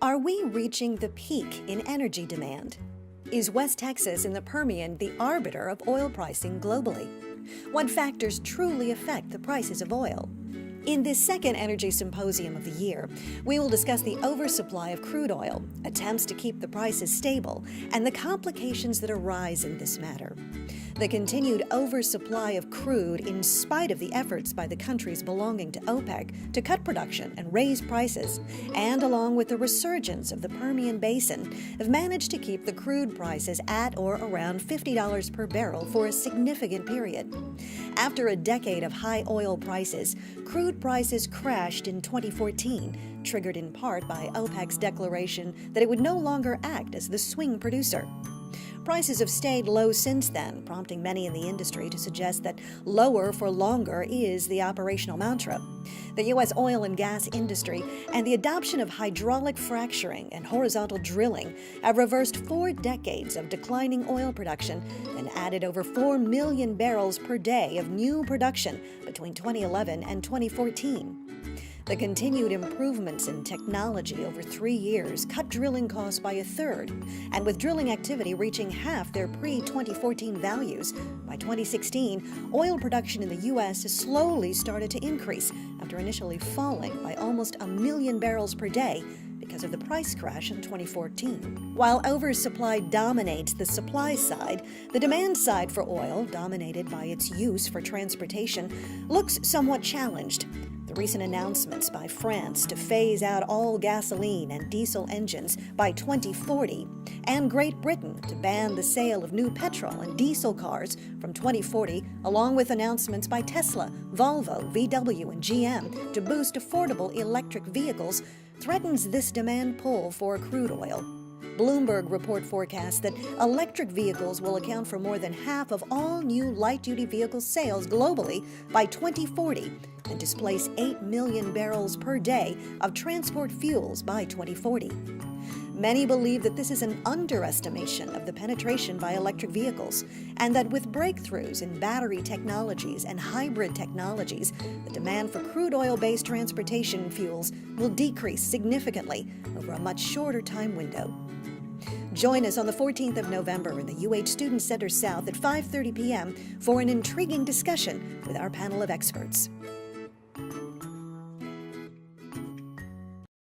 Are we reaching the peak in energy demand? Is West Texas in the Permian the arbiter of oil pricing globally? What factors truly affect the prices of oil? In this second Energy Symposium of the year, we will discuss the oversupply of crude oil, attempts to keep the prices stable, and the complications that arise in this matter. The continued oversupply of crude, in spite of the efforts by the countries belonging to OPEC to cut production and raise prices, and along with the resurgence of the Permian Basin, have managed to keep the crude prices at or around $50 per barrel for a significant period. After a decade of high oil prices, crude prices crashed in 2014, triggered in part by OPEC's declaration that it would no longer act as the swing producer. Prices have stayed low since then, prompting many in the industry to suggest that lower for longer is the operational mantra. The U.S. oil and gas industry and the adoption of hydraulic fracturing and horizontal drilling have reversed 4 decades of declining oil production and added over 4 million barrels per day of new production between 2011 and 2014. The continued improvements in technology over 3 years cut drilling costs by 1/3, and with drilling activity reaching half their pre-2014 values, by 2016, oil production in the U.S. has slowly started to increase after initially falling by almost 1 million barrels per day because of the price crash in 2014. While oversupply dominates the supply side, the demand side for oil, dominated by its use for transportation, looks somewhat challenged. The recent announcements by France to phase out all gasoline and diesel engines by 2040, and Great Britain to ban the sale of new petrol and diesel cars from 2040, along with announcements by Tesla, Volvo, VW, and GM to boost affordable electric vehicles, threatens this demand pull for crude oil. Bloomberg report forecasts that electric vehicles will account for more than half of all new light-duty vehicle sales globally by 2040 and displace 8 million barrels per day of transport fuels by 2040. Many believe that this is an underestimation of the penetration by electric vehicles, and that with breakthroughs in battery technologies and hybrid technologies, the demand for crude oil-based transportation fuels will decrease significantly over a much shorter time window. Join us on the 14th of November in the UH Student Center South at 5:30 p.m. for an intriguing discussion with our panel of experts.